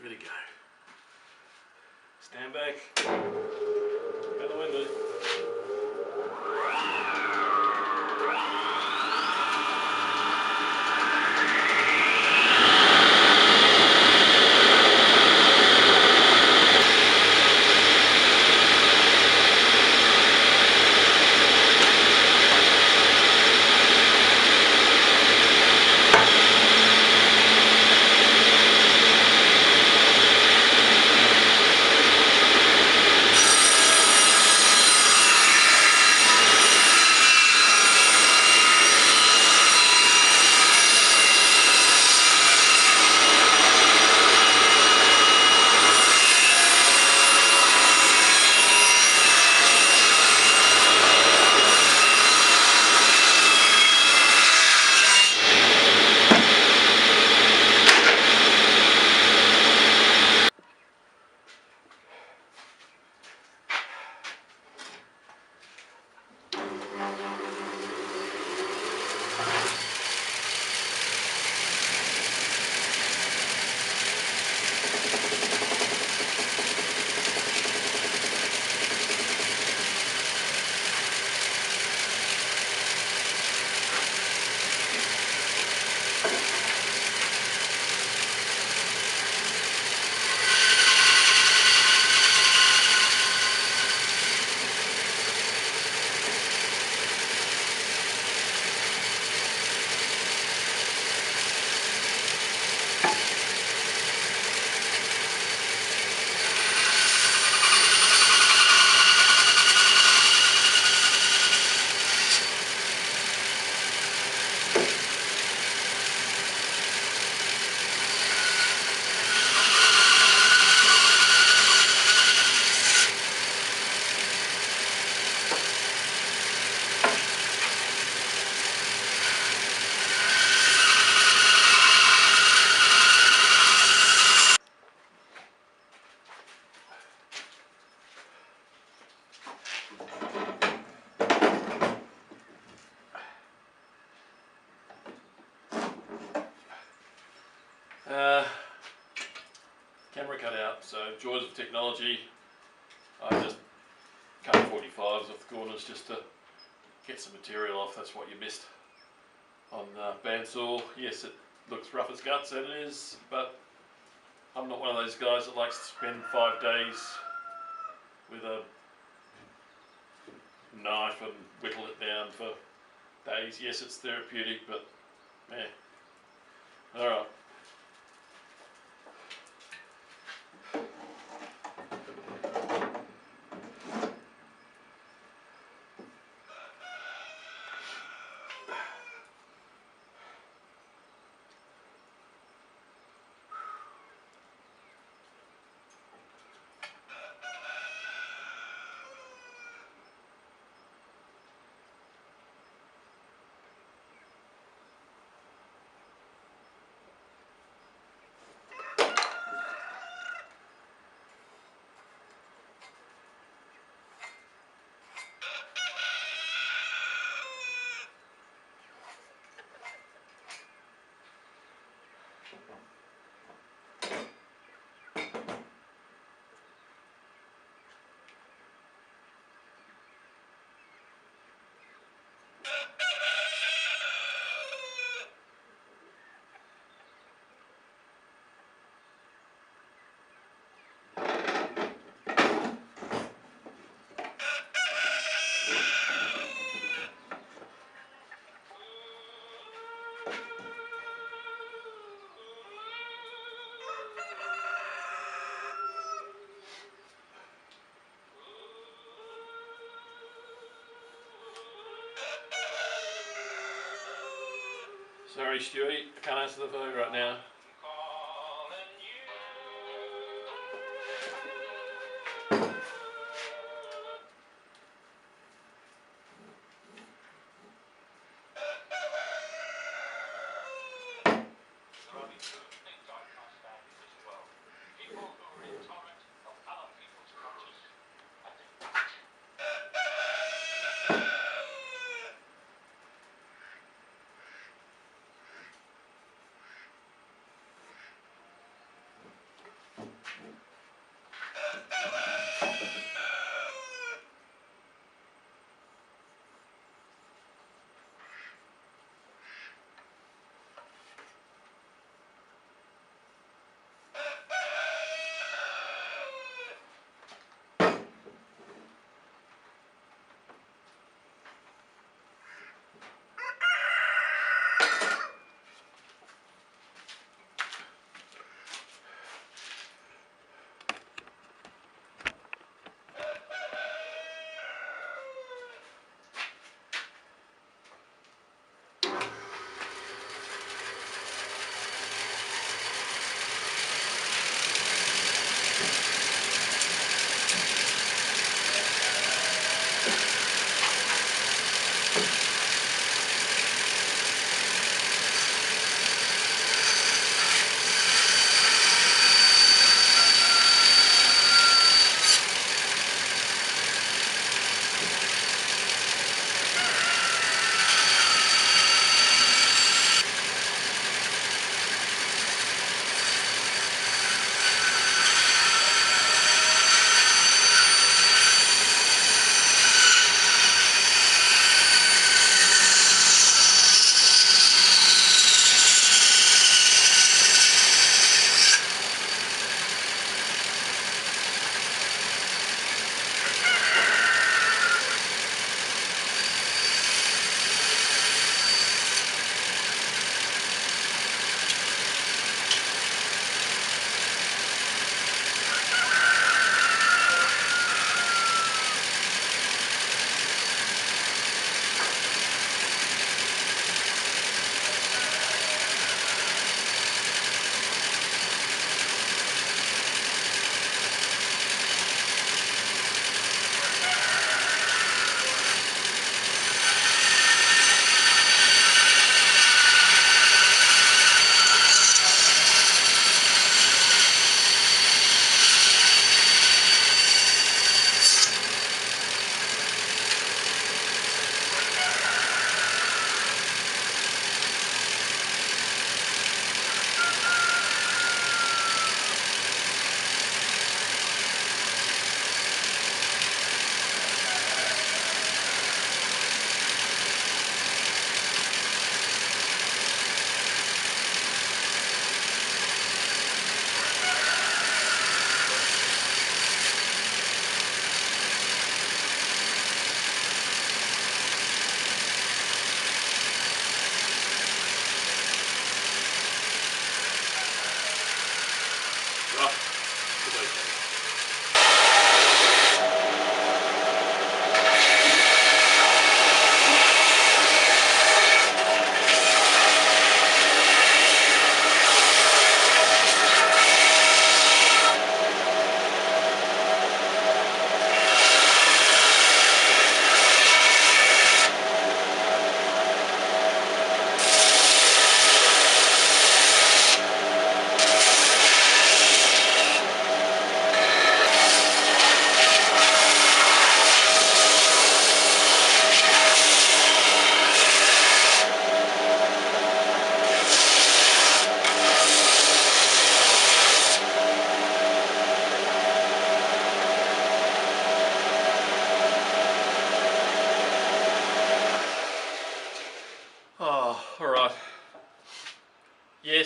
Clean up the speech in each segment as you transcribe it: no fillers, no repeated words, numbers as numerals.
give it a go. Stand back. Out the window. Camera cut out, so joys of technology. I just cut 45s off the corners just to get some material off. That's what you missed on bandsaw. Yes, it looks rough as guts, and it is, but I'm not one of those guys that likes to spend 5 days with a knife and whittle it down for days. Yes, it's therapeutic, but man. Alright. Sorry Stewie, I can't answer the phone right now.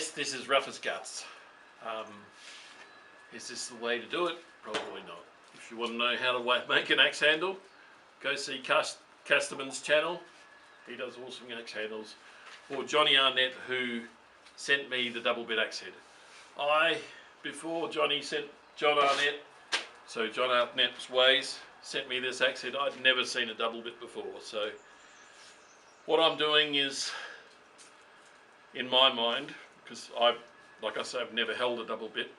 guess this is rough as guts. Is this the way to do it? Probably not. If you want to know how to make an axe handle, go see Casterman's channel. He does awesome axe handles. Or Johnny Arnett, who sent me the double bit axe head. Before Johnny sent John Arnett, so John Arnett's Ways, sent me this axe head, I'd never seen a double bit before. So what I'm doing is, in my mind, because like I say, I've never held a double bit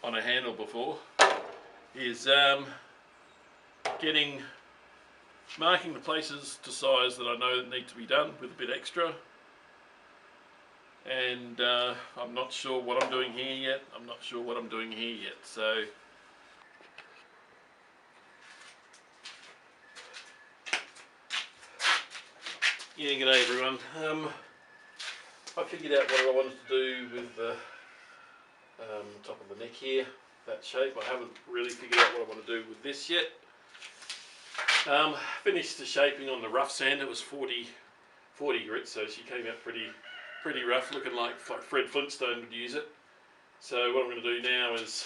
on a handle before, is marking the places to size that I know that need to be done with a bit extra. And I'm not sure what I'm doing here yet. So yeah, g'day everyone. I figured out what I wanted to do with the top of the neck here, that shape. I haven't really figured out what I want to do with this yet. Finished the shaping on the rough sand. It was 40 grit, so she came out pretty rough, looking like Fred Flintstone would use it. So what I'm going to do now is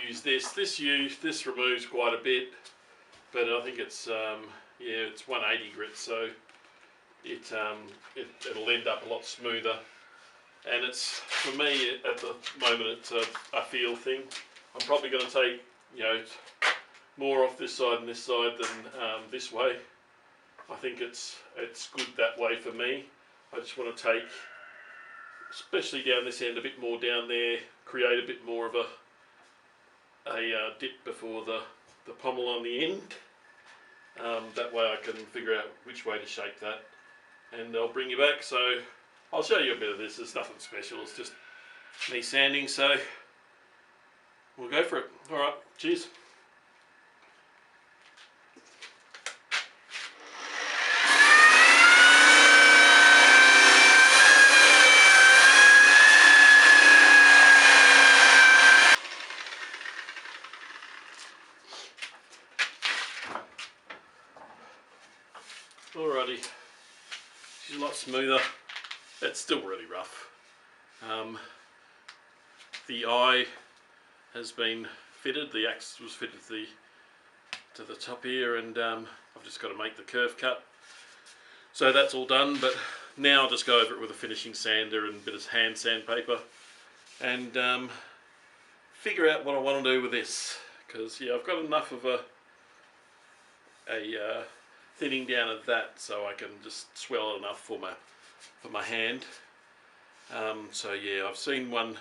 use this. This removes quite a bit, but I think it's it's 180 grit, so it'll end up a lot smoother. And it's, for me at the moment, it's a feel thing. I'm probably going to take more off this side and this side than this way. I think it's good that way for me. I just want to take, especially down this end, a bit more down there, create a bit more of a dip before the pommel on the end. That way I can figure out which way to shape that, and I'll bring you back. So I'll show you a bit of this. It's nothing special, it's just me sanding, so we'll go for it. Alright, cheers. Alrighty, she's a lot smoother. It's still really rough. The eye has been fitted, the axe was fitted to the top here, and I've just got to make the curve cut. So that's all done, but now I'll just go over it with a finishing sander and a bit of hand sandpaper and figure out what I want to do with this, because yeah, I've got enough of a thinning down of that so I can just swell it enough for my hand. So yeah, I've seen one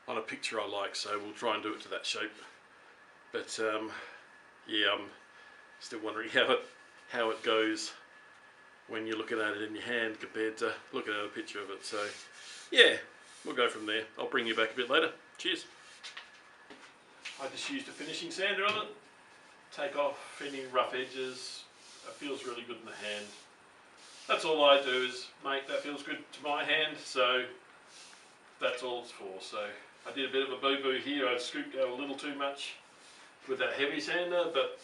on a picture I like, so we'll try and do it to that shape. But yeah, I'm still wondering how it goes when you're looking at it in your hand compared to looking at a picture of it. So yeah, we'll go from there. I'll bring you back a bit later. Cheers. I just used a finishing sander on it. Take off any rough edges. It feels really good in the hand. That's all I do, is make that feels good to my hand, so that's all it's for. So I did a bit of a boo-boo here. I scooped out a little too much with that heavy sander, but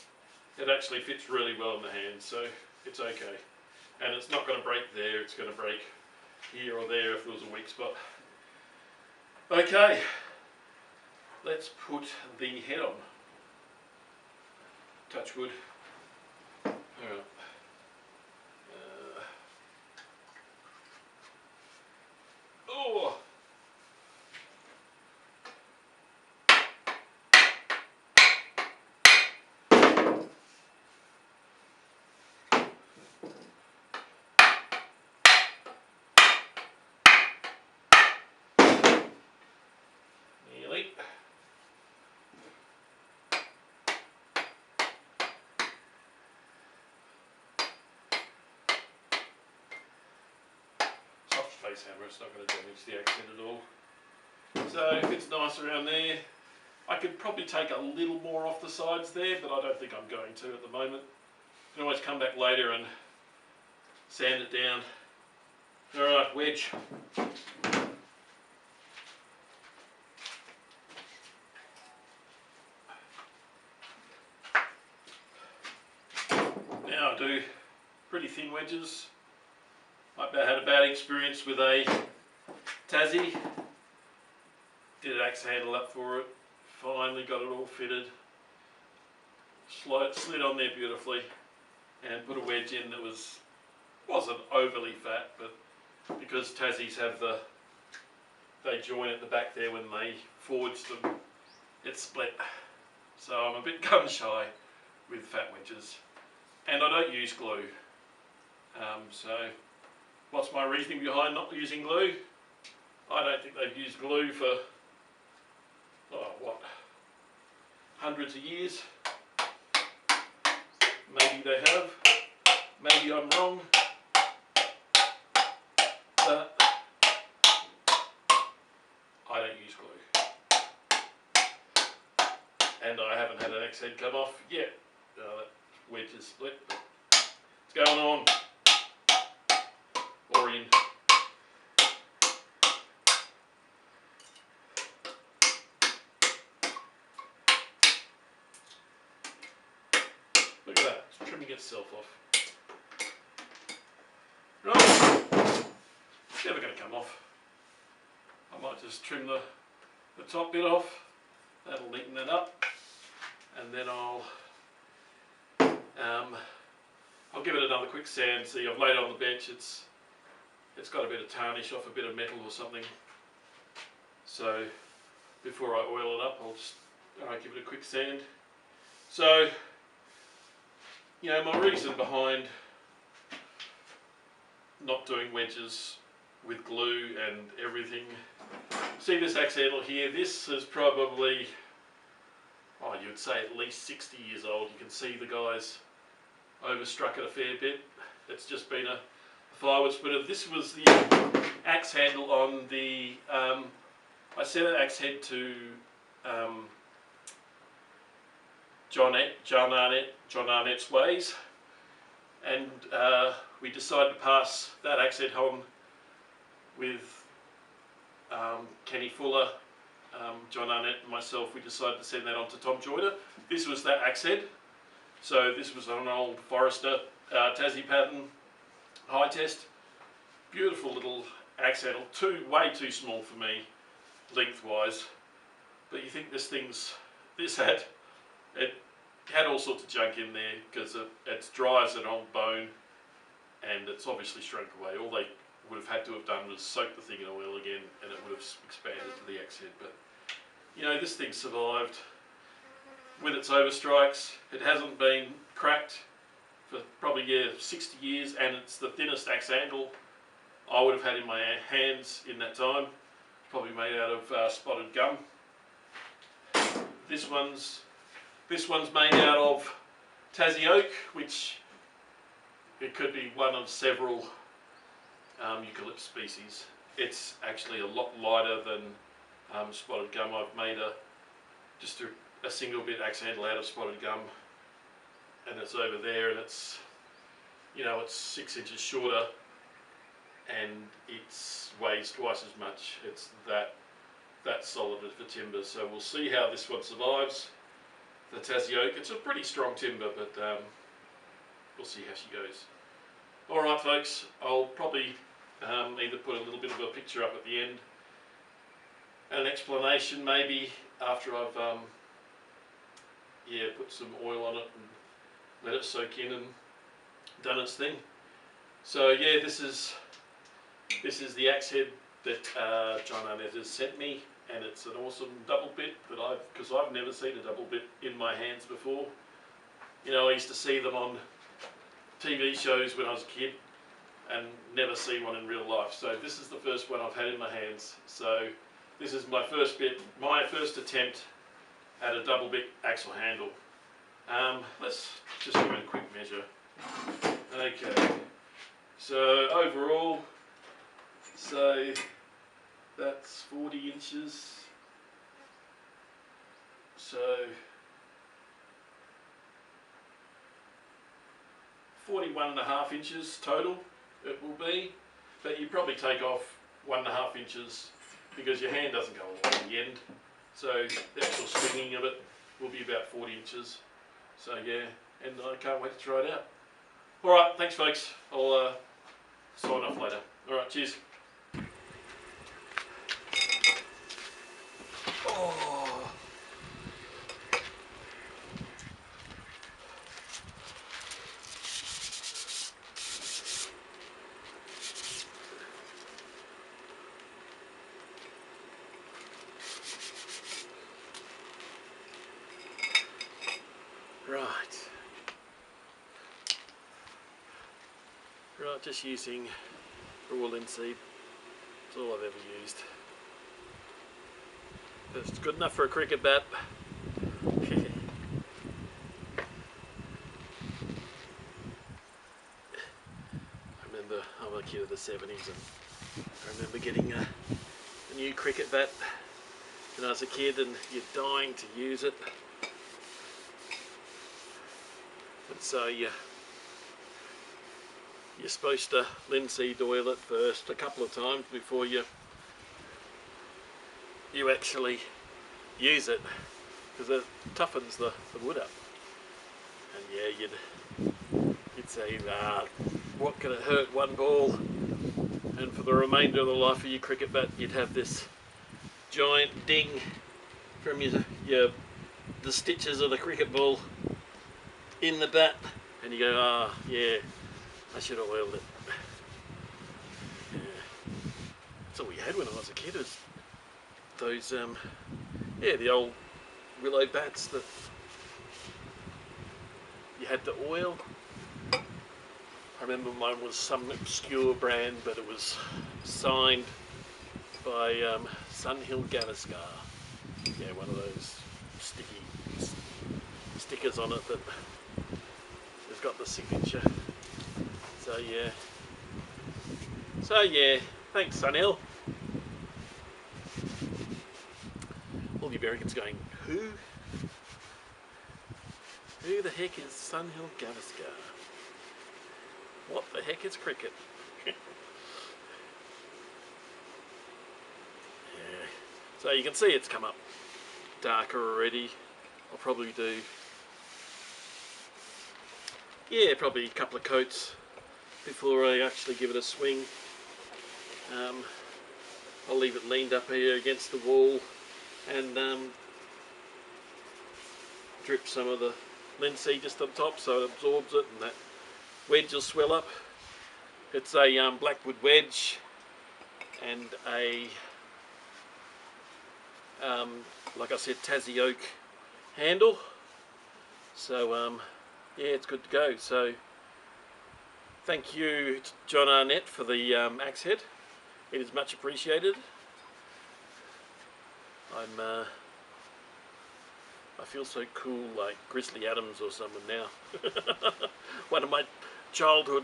it actually fits really well in the hand, so it's okay. And it's not going to break there, it's going to break here or there if there was a weak spot. Okay, let's put the head on. Touch wood. Alright. Oh! Nearly. Face hammer, it's not going to damage the accent at all. So if it's nice around there, I could probably take a little more off the sides there, but I don't think I'm going to at the moment. You can always come back later and sand it down. Alright, wedge. Now I do pretty thin wedges. I had a bad experience with a Tassie, did an axe handle up for it, finally got it all fitted, slid on there beautifully, and put a wedge in that wasn't overly fat, but because Tassies have they join at the back there when they forge them, it split. So I'm a bit gun shy with fat wedges, and I don't use glue. So what's my reasoning behind not using glue? I don't think they've used glue for, hundreds of years. Maybe they have, maybe I'm wrong, but I don't use glue. And I haven't had an axe head come off yet. That wedge is split, but it's going on, or in. Look at that, it's trimming itself off. Right, it's never going to come off. I might just trim the top bit off, that'll neaten it up, and then I'll give it another quick sand. See, I've laid it on the bench, it's got a bit of tarnish off a bit of metal or something, so before I oil it up I'll just give it a quick sand. So, you know, my reason behind not doing wedges with glue and everything, see this axe handle here, this is probably, you'd say at least 60 years old. You can see the guys overstruck it a fair bit. It's just been a firewood splitter. This was the axe handle on the, I sent an axe head to John Arnett's Ways, and we decided to pass that axe head on with Kenny Fuller, John Arnett and myself. We decided to send that on to Tom Joyner. This was that axe head. So this was an old Forester Tassie pattern high test. Beautiful little axe handle, way too small for me lengthwise. But you think it had all sorts of junk in there because it's dry as an old bone, and it's obviously shrunk away. All they would have had to have done was soak the thing in oil again, and it would have expanded to the axe head. But you know, this thing survived with its overstrikes. It hasn't been cracked for probably 60 years, and it's the thinnest axe handle I would have had in my hands in that time. It's probably made out of spotted gum. This one's made out of Tassie Oak, which it could be one of several eucalypt species. It's actually a lot lighter than spotted gum. I've made just a single bit axe handle out of spotted gum, and it's over there, and it's, you know, it's 6 inches shorter, and it weighs twice as much. It's that solid for timber. So we'll see how this one survives. The Tassie Oak, it's a pretty strong timber, but we'll see how she goes. Alright folks, I'll probably either put a little bit of a picture up at the end, an explanation maybe after I've put some oil on it and let it soak in and done its thing. So yeah, this is the axe head that John Arnett has sent me, and it's an awesome double bit that because I've never seen a double bit in my hands before. You know, I used to see them on TV shows when I was a kid and never see one in real life. So this is the first one I've had in my hands. So this is my first attempt at a double bit axle handle. Let's just give it a quick measure. Okay, so overall, so that's 40 inches. So 41.5 inches total it will be, but you probably take off 1.5 inches because your hand doesn't go along the end. So the actual swinging of it will be about 40 inches. So yeah, and I can't wait to try it out. Alright, thanks folks. I'll sign off later. Alright, cheers. Oh. Right, just using raw linseed. It's all I've ever used. But it's good enough for a cricket bat. I remember I'm a kid of the 70s, and I remember getting a new cricket bat when I was a kid, and you're dying to use it. And so you're supposed to linseed oil it first a couple of times before you actually use it, because it toughens the wood up. And yeah, you'd say, what can it hurt, one ball? And for the remainder of the life of your cricket bat, you'd have this giant ding from the stitches of the cricket ball in the bat, and you go, yeah, I should have oiled it. Yeah. That's all we had when I was a kid, was those, the old willow bats that you had to oil. I remember mine was some obscure brand, but it was signed by Sunhill Gavaskar. Yeah, one of those sticky stickers on it that has got the signature. So yeah, thanks Sunhill. All the Americans going, who? Who the heck is Sunhill Gavaskar? What the heck is cricket? Yeah. So you can see it's come up darker already. I'll probably do, probably a couple of coats before I actually give it a swing. I'll leave it leaned up here against the wall and drip some of the linseed just on top so it absorbs it, and that wedge will swell up. It's a blackwood wedge and a like I said, Tassie Oak handle. So yeah, it's good to go. So thank you to John Arnett for the axe head. It is much appreciated. I feel so cool, like Grizzly Adams or someone now. One of my childhood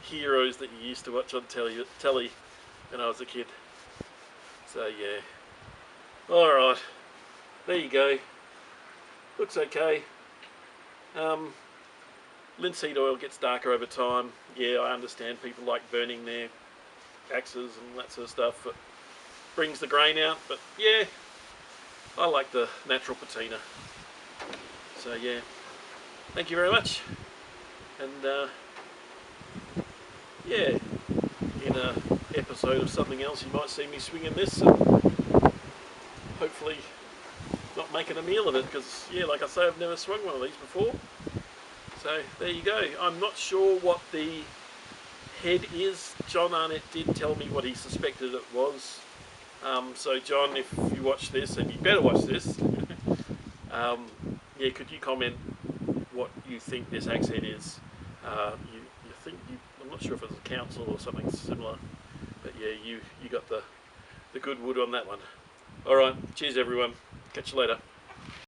heroes that you used to watch on telly when I was a kid. So yeah. Alright, there you go. Looks okay. Linseed oil gets darker over time. Yeah, I understand people like burning their axes and that sort of stuff. It brings the grain out, but yeah, I like the natural patina. So yeah, thank you very much. And yeah, in a episode of something else you might see me swinging this and hopefully not making a meal of it, because yeah, like I say, I've never swung one of these before. So there you go. I'm not sure what the head is. John Arnett did tell me what he suspected it was. So John, if you watch this, and you better watch this, yeah, could you comment what you think this axe head is? You think I'm not sure if it's a council or something similar, but yeah, you got the good wood on that one. All right, cheers everyone. Catch you later.